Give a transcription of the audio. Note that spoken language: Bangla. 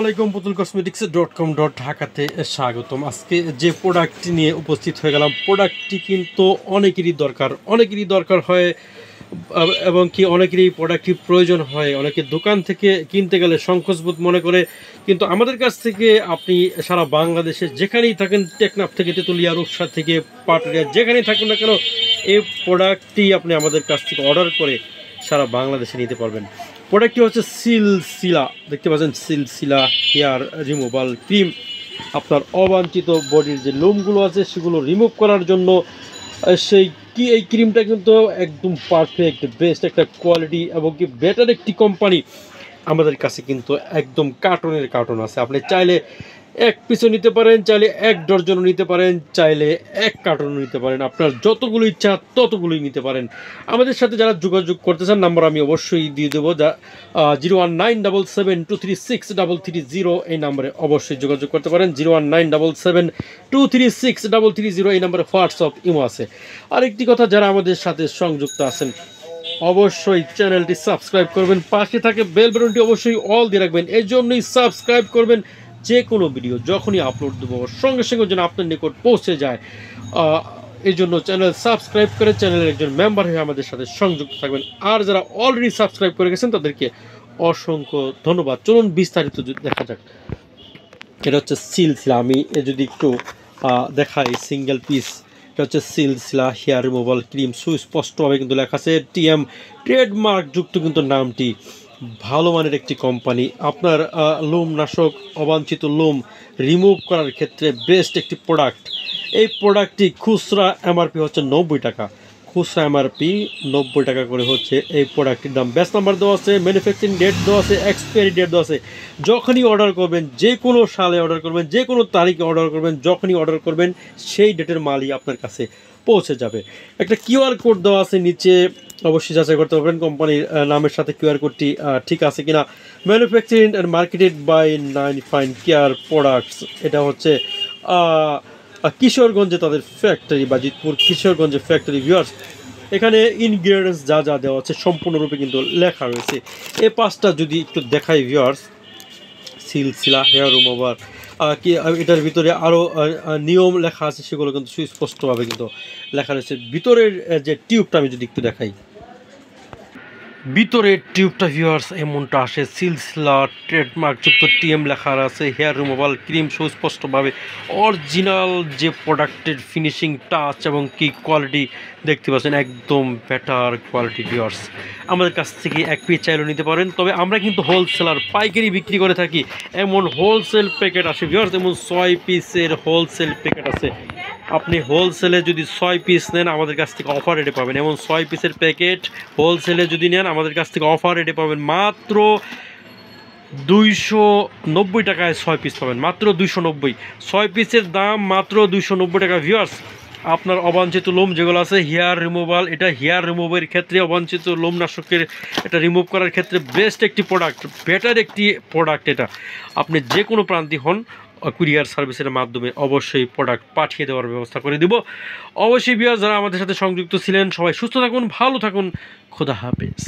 আলাইকুম, পুতুল কসমেটিক্স.com ঢাকাতে স্বাগতম। আজকে যে প্রোডাক্টটি নিয়ে উপস্থিত হয়ে গেলাম, প্রোডাক্টটি কিন্তু অনেকেরই দরকার হয় এবং কি অনেকেরই প্রোডাক্টটি প্রয়োজন হয়। অনেকে দোকান থেকে কিনতে গেলে সংকোচবোধ মনে করে, কিন্তু আমাদের কাছ থেকে আপনি সারা বাংলাদেশে যেখানেই থাকেন, টেকনাফ থেকে তেতুলিয়া, রূপসা থেকে পাটুরিয়া, যেখানেই থাকুন না কেন, এই প্রোডাক্টটি আপনি আমাদের কাছ থেকে অর্ডার করে সারা বাংলাদেশে নিতে পারবেন। প্রোডাক্টটি হচ্ছে সিলসিলা, দেখতে পাচ্ছেন সিলসিলা হেয়ার রিমুভাল ক্রিম। আপনার অবাঞ্ছিত বডির যে লোমগুলো আছে সেগুলো রিমুভ করার জন্য এই ক্রিমটা কিন্তু একদম পারফেক্ট, বেস্ট একটা কোয়ালিটি এবং কি বেটার একটি কোম্পানি। আমাদের কাছে কিন্তু একদম কার্টন আছে। আপনি চাইলে এক পিসও নিতে পারেন, চাইলে এক ডজনও নিতে পারেন, চাইলে এক কার্টনও নিতে পারেন। আপনার যতগুলো ইচ্ছা ততগুলোই নিতে পারেন। আমাদের সাথে যারা যোগাযোগ করতে চান, নাম্বার আমি অবশ্যই দিয়ে দেবো, 01977236330। এই নাম্বারে অবশ্যই যোগাযোগ করতে পারেন। 01977236330 এই নাম্বারে হোয়াটসঅ্যাপ ইমো আছে। আরেকটি কথা, যারা আমাদের সাথে সংযুক্ত আছেন অবশ্যই চ্যানেলটি সাবস্ক্রাইব করবেন, পাশে থাকে বেল বাটনটি অবশ্যই অল দিয়ে রাখবেন। এই জন্যই সাবস্ক্রাইব করবেন, যে কোনো ভিডিও যখনই আপলোড দেবো সঙ্গে সঙ্গে যেন আপনার নিকট পৌঁছে যায়। এই জন্য চ্যানেল সাবস্ক্রাইব করে চ্যানেলের একজন মেম্বার হয়ে আমাদের সাথে সংযুক্ত থাকবেন। আর যারা অলরেডি সাবস্ক্রাইব করে গেছেন তাদেরকে অসংখ্য ধন্যবাদ। চলুন বিস্তারিত দেখা যাক। এটা হচ্ছে সিলসিলা, আমি যদি একটু দেখাই সিঙ্গেল পিস। এটা হচ্ছে সিলসিলা হেয়ার রিমুভাল ক্রিম, সুস্পষ্টভাবে কিন্তু লেখা আছে TM ট্রেডমার্ক যুক্ত কিন্তু নামটি। ভালো মানের একটি কোম্পানি। আপনার লোম নাশক, অবাঞ্ছিত লোম রিমুভ করার ক্ষেত্রে বেস্ট একটি প্রোডাক্ট। এই প্রোডাক্টটি খুচরা MRP হচ্ছে 90 টাকা, খুচরা MRP 90 টাকা করে হচ্ছে এই প্রোডাক্টটির দাম। ব্যাচ নাম্বার দেওয়া আছে, ম্যানুফ্যাকচারিং ডেট দেওয়া আছে, এক্সপায়ারি ডেট দেওয়া আছে। যখনই অর্ডার করবেন, যে কোনো সালে অর্ডার করবেন, যে কোনো তারিখে অর্ডার করবেন, যখনই অর্ডার করবেন সেই ডেটের মালই আপনার কাছে পৌঁছে যাবে। একটা QR কোড দেওয়া আছে নিচে, অবশ্যই যাচাই করতে পারবেন কোম্পানির নামের সাথে QR কোডটি ঠিক আছে কিনা। Manufacturing and marketed by 9 fine care products. এটা হচ্ছে কিশোরগঞ্জে তাদের ফ্যাক্টরি, বাজিতপুর কিশোরগঞ্জে ফ্যাক্টরি। ভিউয়ার্স, এখানে ইনগ্রেডিয়েন্টস যা যা দেওয়া আছে সম্পূর্ণরূপে কিন্তু লেখা রয়েছে। এই পাঁচটা যদি একটু দেখাই ভিউয়ার্স, সিলসিলা হেয়ার রিমুভার কি, এটার ভিতরে আরও নিয়ম লেখা আছে, সেগুলো কিন্তু সুস্পষ্টভাবে কিন্তু লেখা রয়েছে। ভিতরের যে টিউবটা আমি যদি একটু দেখাই, ভিতরের টিউবটা ভিউয়ার্স এমনটা আসে। সিলসিলা ট্রেডমার্ক যুক্ত TM লেখা আছে হেয়ার রিমুভাল ক্রিম, সুস্পষ্টভাবে অরিজিনাল যে প্রোডাক্টের ফিনিশিং টাচ এবং কি কোয়ালিটি দেখতে পাচ্ছেন, একদম বেটার কোয়ালিটি। ভিউয়ার্স, আমাদের কাছ থেকে এক পিস চাইলেও নিতে পারেন, তবে আমরা কিন্তু হোলসেলার, পাইকারি বিক্রি করে থাকি। এমন হোলসেল প্যাকেট আসে ভিউয়ার্স, এমন 6 পিসের হোলসেল প্যাকেট আছে। আপনি হোলসেলে যদি 6 পিস নেন আমাদের কাছ থেকে অফার রেটে পাবেন। এমন 6 পিসের প্যাকেট হোলসেলে যদি নেন আমাদের কাছ থেকে অফার রেটে পাবেন মাত্র 290 টাকায় 6 পিস পাবেন, মাত্র 290। 6 পিসের দাম মাত্র 290 টাকা। ভিউয়ার্স, আপনার অবাঞ্ছিত লোম যেগুলো আছে হেয়ার রিমুভাল, এটা হেয়ার রিমুভের ক্ষেত্রে, অবাঞ্ছিত লোম নাশকের এটা রিমুভ করার ক্ষেত্রে বেস্ট একটি প্রোডাক্ট, বেটার একটি প্রোডাক্ট। এটা আপনি যে কোনো প্রান্তিক হন, কুরিয়ার সার্ভিসের মাধ্যমে অবশ্যই প্রোডাক্ট পাঠিয়ে দেওয়ার ব্যবস্থা করে দিব। অবশ্যই ভিউয়ার্স, যারা আমাদের সাথে সংযুক্ত ছিলেন সবাই সুস্থ থাকুন, ভালো থাকুন, খোদা হাফেজ।